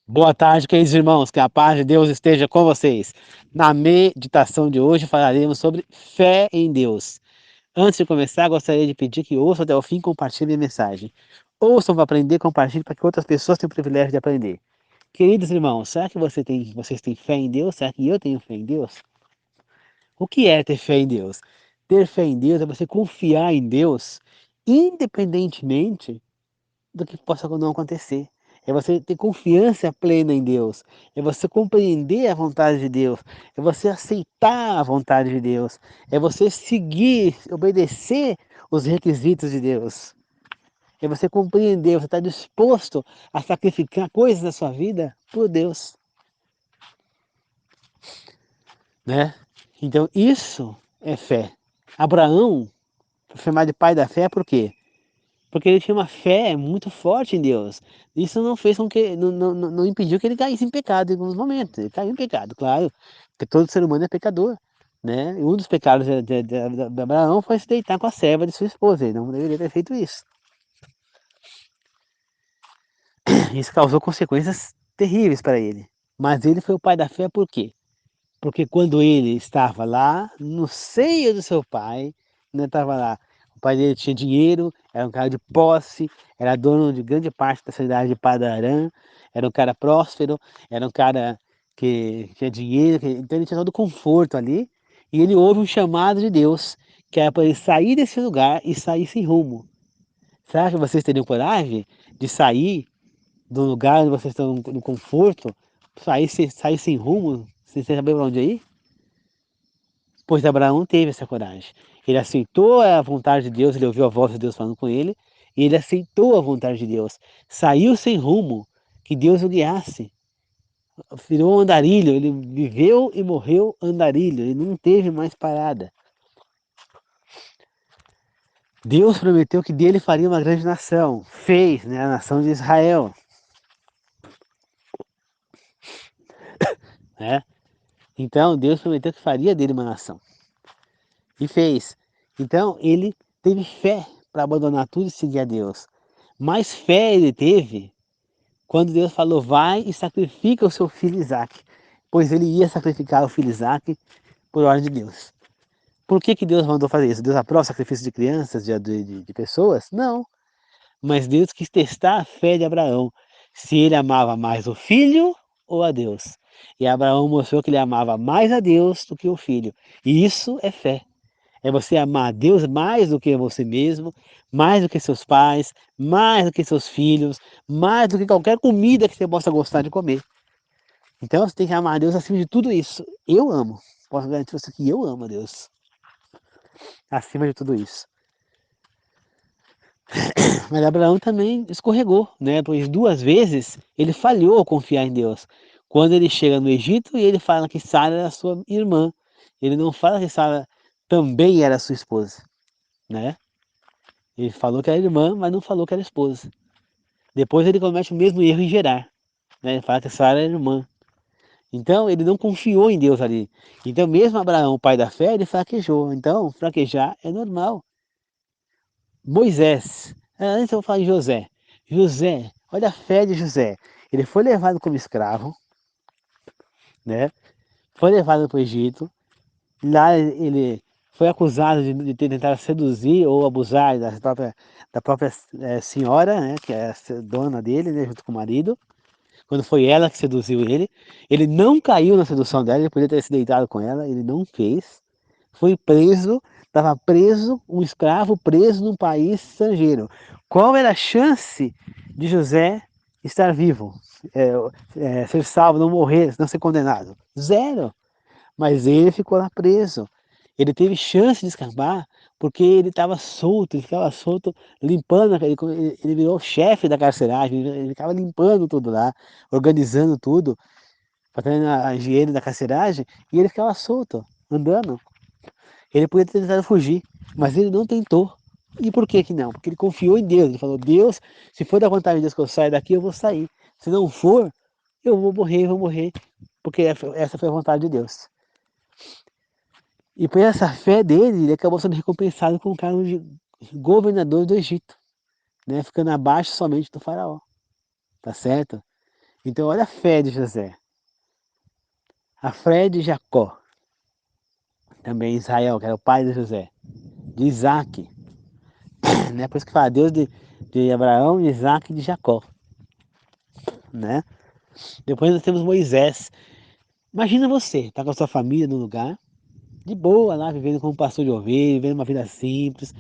Boa tarde, queridos irmãos, que a paz de Deus esteja com vocês. Na meditação de hoje falaremos sobre fé em Deus. Antes de começar, gostaria de pedir que ouçam até o fim e compartilhem a mensagem. Ouçam para aprender, compartilhem para que outras pessoas tenham o privilégio de aprender. Queridos irmãos, será que vocês têm fé em Deus? Será que eu tenho fé em Deus? O que é ter fé em Deus? Ter fé em Deus é você confiar em Deus, independentemente do que possa ou não acontecer. É você ter confiança plena em Deus. É você compreender a vontade de Deus. É você aceitar a vontade de Deus. É você seguir, obedecer os requisitos de Deus. É você compreender, você estar disposto a sacrificar coisas da sua vida por Deus, né? Então isso é fé. Abraão foi chamado de pai da fé por quê? Porque ele tinha uma fé muito forte em Deus. Isso não fez com que, não impediu que ele caísse em pecado em alguns momentos. Ele caiu em pecado, claro, porque todo ser humano é pecador, né? E um dos pecados de Abraão foi se deitar com a serva de sua esposa. Ele não deveria ter feito isso. Isso causou consequências terríveis para ele. Mas ele foi o pai da fé por quê? Porque quando ele estava lá, no seio do seu pai, né, estava lá, o pai dele tinha dinheiro, era um cara de posse, era dono de grande parte da cidade de Padarã, era um cara próspero, era um cara que tinha dinheiro, então ele tinha todo o conforto ali, e ele ouve um chamado de Deus, que era para ele sair desse lugar e sair sem rumo. Será que vocês teriam coragem de sair do lugar onde vocês estão no conforto, sair sem rumo, sem saber para onde ir? Pois Abraão teve essa coragem. Ele aceitou a vontade de Deus, ele ouviu a voz de Deus falando com ele, e ele aceitou a vontade de Deus. Saiu sem rumo, que Deus o guiasse. Virou um andarilho, ele viveu e morreu andarilho, ele não teve mais parada. Deus prometeu que dele faria uma grande nação, fez, né, a nação de Israel, né? Então Deus prometeu que faria dele uma nação, e fez. Então ele teve fé para abandonar tudo e seguir a Deus. Mais fé ele teve quando Deus falou, vai e sacrifica o seu filho Isaac, pois ele ia sacrificar o filho Isaac por ordem de Deus. Por que, que Deus mandou fazer isso? Deus aprova o sacrifício de crianças, de pessoas? Não. Mas Deus quis testar a fé de Abraão, se ele amava mais o filho ou a Deus. E Abraão mostrou que ele amava mais a Deus do que o filho. E isso é fé. É você amar a Deus mais do que você mesmo, mais do que seus pais, mais do que seus filhos, mais do que qualquer comida que você possa gostar de comer. Então você tem que amar a Deus acima de tudo isso. Eu amo. Posso garantir você que eu amo a Deus acima de tudo isso. Mas Abraão também escorregou, né? Pois duas vezes ele falhou ao confiar em Deus. Quando ele chega no Egito e ele fala que Sara era sua irmã. Ele não fala que Sara também era sua esposa, né? Ele falou que era irmã, mas não falou que era esposa. Depois ele comete o mesmo erro em Gerar, né? Ele fala que Sara era irmã. Então ele não confiou em Deus ali. Então mesmo Abraão, pai da fé, ele fraquejou. Então fraquejar é normal. Moisés, antes eu vou falar de José. José, olha a fé de José. Ele foi levado como escravo, né? Foi levado para o Egito. Lá ele foi acusado de ter tentado seduzir ou abusar da própria senhora, né? Que é a dona dele, né? Junto com o marido. Quando foi ela que seduziu ele. Ele não caiu na sedução dela, ele podia ter se deitado com ela, ele não fez. Foi preso, estava preso, um escravo preso num país estrangeiro. Qual era a chance de José estar vivo, ser salvo, não morrer, não ser condenado? Zero. Mas ele ficou lá preso. Ele teve chance de escapar porque ele estava solto, ele ficava solto limpando, ele virou o chefe da carceragem, ele ficava limpando tudo lá, organizando tudo, fazendo a higiene da carceragem, e ele ficava solto, andando. Ele podia ter tentado fugir, mas ele não tentou. E por que que não? Porque ele confiou em Deus. Ele falou, Deus, se for da vontade de Deus que eu saia daqui, eu vou sair. Se não for, eu vou morrer, porque essa foi a vontade de Deus. E por essa fé dele, ele acabou sendo recompensado com o cargo de governador do Egito, né? Ficando abaixo somente do faraó, tá certo? Então olha a fé de José, a fé de Jacó, também Israel, que era o pai de José, de Isaac, né? Por isso que fala Deus de Abraão, de Isaac e de Jacó, né? Depois nós temos Moisés. Imagina você, tá com a sua família no lugar, de boa lá, vivendo como pastor de ovelha, vivendo uma vida simples,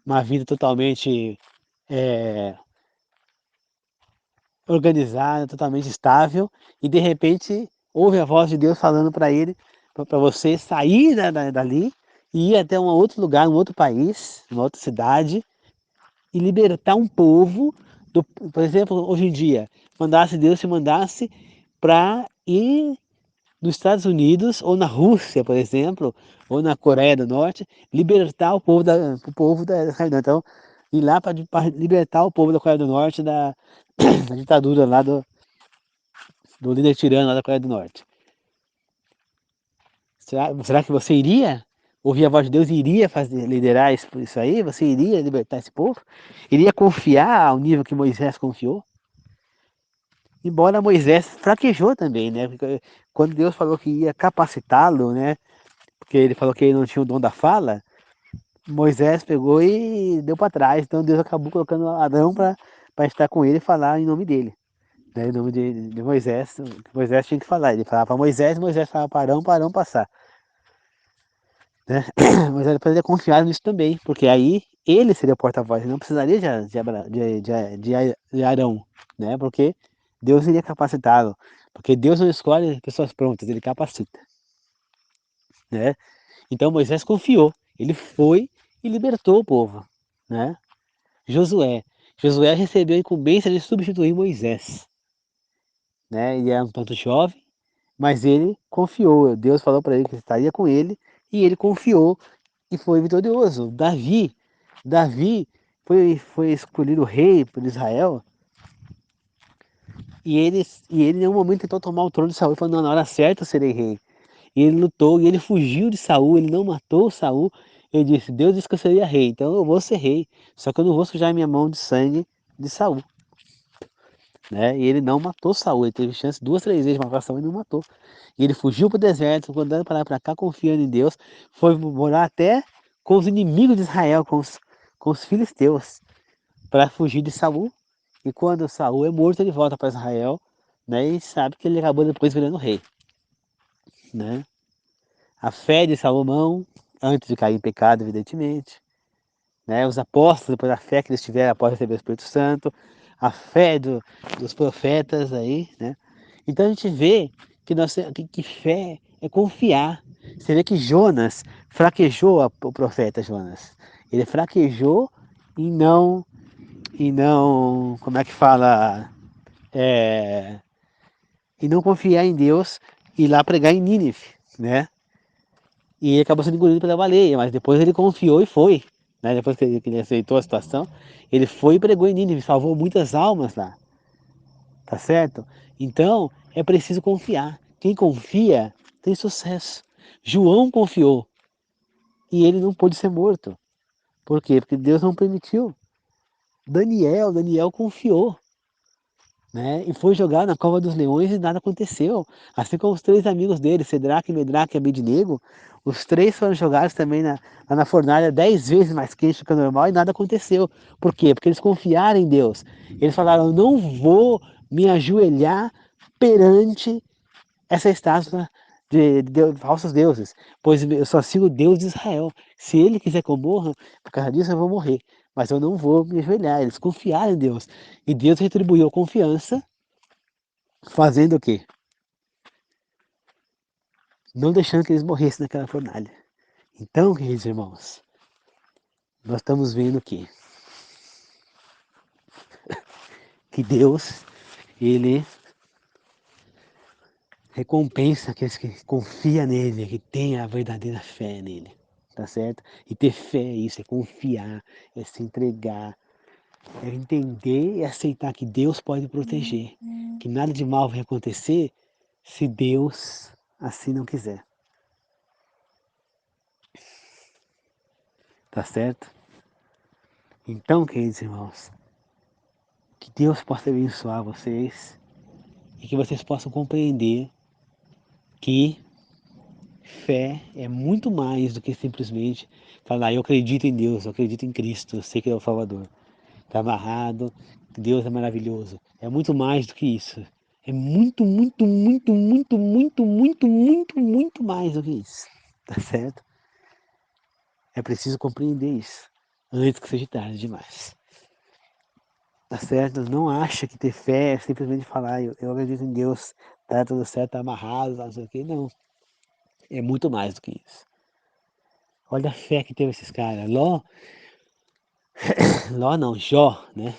uma vida totalmente é, organizada, totalmente estável, e de repente ouve a voz de Deus falando para ele, para você sair dali e ir até um outro lugar, um outro país, uma outra cidade, e libertar um povo, por exemplo, hoje em dia, Deus te mandasse para ir nos Estados Unidos ou na Rússia, por exemplo, ou na Coreia do Norte, libertar o povo da escravidão. Então, ir lá para libertar o povo da Coreia do Norte da ditadura lá do líder tirano lá da Coreia do Norte. Será que você iria ouvir a voz de Deus e iria liderar isso aí? Você iria libertar esse povo? Iria confiar ao nível que Moisés confiou? Embora Moisés fraquejou também, né? Porque quando Deus falou que ia capacitá-lo, né? Porque ele falou que ele não tinha o dom da fala, Moisés pegou e deu para trás. Então Deus acabou colocando Adão para estar com ele e falar em nome dele. Né? Em nome de Moisés, Moisés tinha que falar. Ele falava para Moisés, Moisés falava para Arão passar. Né? Mas ele poderia confiar nisso também, porque aí ele seria o porta-voz, ele não precisaria de Arão, né? Porque Deus iria capacitá-lo, porque Deus não escolhe pessoas prontas, ele capacita, né? Então Moisés confiou, ele foi e libertou o povo, né? Josué, Josué recebeu a incumbência de substituir Moisés, né? Ele era um tanto jovem, mas ele confiou, Deus falou para ele que estaria com ele, e ele confiou e foi vitorioso. Davi foi escolhido rei por Israel e ele em nenhum momento tentou tomar o trono de Saul e falou, não, na hora certa eu serei rei. E ele lutou e ele fugiu de Saul, ele não matou Saul. Ele disse, Deus disse que eu seria rei, então eu vou ser rei, só que eu não vou sujar minha mão de sangue de Saul. Né? E ele não matou Saul, ele teve chance 2, 3 vezes de matar Saul e não matou. E ele fugiu para o deserto, andando para lá para cá, confiando em Deus, foi morar até com os inimigos de Israel, com os filisteus, para fugir de Saul. E quando Saul é morto, ele volta para Israel, né? E sabe que ele acabou depois virando rei, né? A fé de Salomão, antes de cair em pecado, evidentemente, né? Os apóstolos, depois a fé que eles tiveram após receber o Espírito Santo, a fé dos profetas aí, né? Então a gente vê que fé é confiar. Você vê que Jonas fraquejou o profeta Jonas. Ele fraquejou e não, como é que fala? É, e não confiar em Deus e ir lá pregar em Nínive, né? E ele acabou sendo engolido pela baleia, mas depois ele confiou e foi. Né? Depois que ele aceitou a situação, ele foi e pregou em Nínive, salvou muitas almas lá, tá certo? Então, é preciso confiar. Quem confia tem sucesso. João confiou e ele não pôde ser morto. Por quê? Porque Deus não permitiu. Daniel confiou, né? E foi jogado na cova dos leões e nada aconteceu. Assim como os 3 amigos dele, Cedraque, Medraque e Abednego, os 3 foram jogados também lá na fornalha 10 vezes mais quente do que o normal e nada aconteceu. Por quê? Porque eles confiaram em Deus. Eles falaram, eu não vou me ajoelhar perante essa estátua de falsos deuses, pois eu só sigo o Deus de Israel. Se ele quiser que eu morra, por causa disso eu vou morrer. Mas eu não vou me ajoelhar. Eles confiaram em Deus. E Deus retribuiu a confiança, fazendo o quê? Não deixando que eles morressem naquela fornalha. Então, queridos irmãos, nós estamos vendo que Deus, ele recompensa aqueles que confiam nele, que tem a verdadeira fé nele, tá certo? E ter fé é isso, é confiar, é se entregar, é entender e aceitar que Deus pode proteger, que nada de mal vai acontecer se Deus assim não quiser, tá certo? Então, queridos irmãos, que Deus possa abençoar vocês, e que vocês possam compreender que fé é muito mais do que simplesmente falar, eu acredito em Deus, eu acredito em Cristo, eu sei que Ele é o Salvador. Está amarrado, Deus é maravilhoso. É muito mais do que isso. É muito, muito, muito, muito, muito, muito, muito, muito mais do que isso. Tá certo? É preciso compreender isso antes que seja tarde demais. Tá certo? Não acha que ter fé é simplesmente falar, eu acredito em Deus, tá tudo certo, tá amarrado, não sei o quê. Não. É muito mais do que isso. Olha a fé que teve esses caras. Ló não, Jó, né?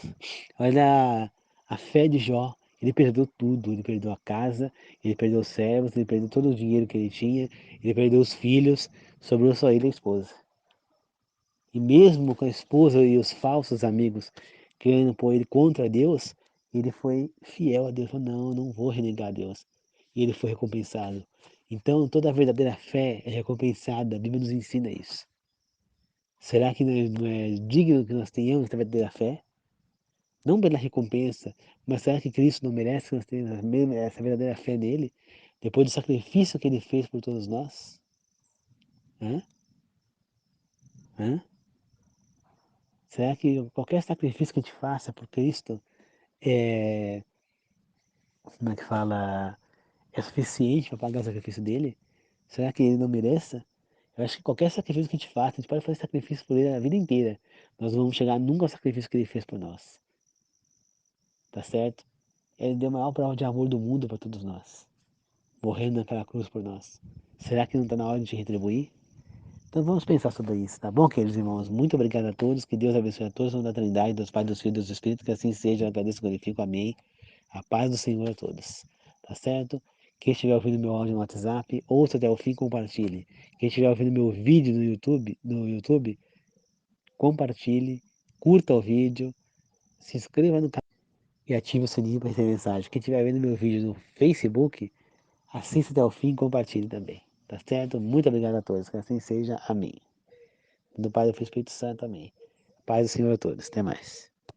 Olha a fé de Jó. Ele perdeu tudo. Ele perdeu a casa, ele perdeu os servos, ele perdeu todo o dinheiro que ele tinha, ele perdeu os filhos, sobrou só ele e a esposa. E mesmo com a esposa e os falsos amigos querendo pôr ele contra Deus, ele foi fiel a Deus. Falou, não, eu não vou renegar a Deus. E ele foi recompensado. Então, toda a verdadeira fé é recompensada. A Bíblia nos ensina isso. Será que não é digno que nós tenhamos essa verdadeira fé? Não pela recompensa, mas será que Cristo não merece que nós tenhamos essa verdadeira fé nele? Depois do sacrifício que ele fez por todos nós? Hã? Hã? Será que qualquer sacrifício que a gente faça por Cristo é, como é que fala, é suficiente para pagar o sacrifício dele? Será que ele não mereça? Eu acho que qualquer sacrifício que a gente faça, a gente pode fazer sacrifício por ele a vida inteira. Nós não vamos chegar nunca ao sacrifício que ele fez por nós. Tá certo? Ele deu a maior prova de amor do mundo para todos nós, morrendo naquela cruz por nós. Será que não está na hora de retribuir? Então vamos pensar sobre isso, tá bom, queridos irmãos? Muito obrigado a todos, que Deus abençoe a todos, da Trindade, dos Pais, dos Filhos e dos Espíritos, que assim seja, eu agradeço e glorifico, amém. A paz do Senhor a todos, tá certo? Quem estiver ouvindo meu áudio no WhatsApp, ouça até o fim e compartilhe. Quem estiver ouvindo meu vídeo no YouTube, compartilhe, curta o vídeo, se inscreva no canal e ative o sininho para receber mensagem. Quem estiver vendo meu vídeo no Facebook, assista até o fim e compartilhe também. Tá certo? Muito obrigado a todos. Que assim seja. Amém. Do Pai, do Filho e do Espírito Santo. Amém. Paz do Senhor a todos. Até mais.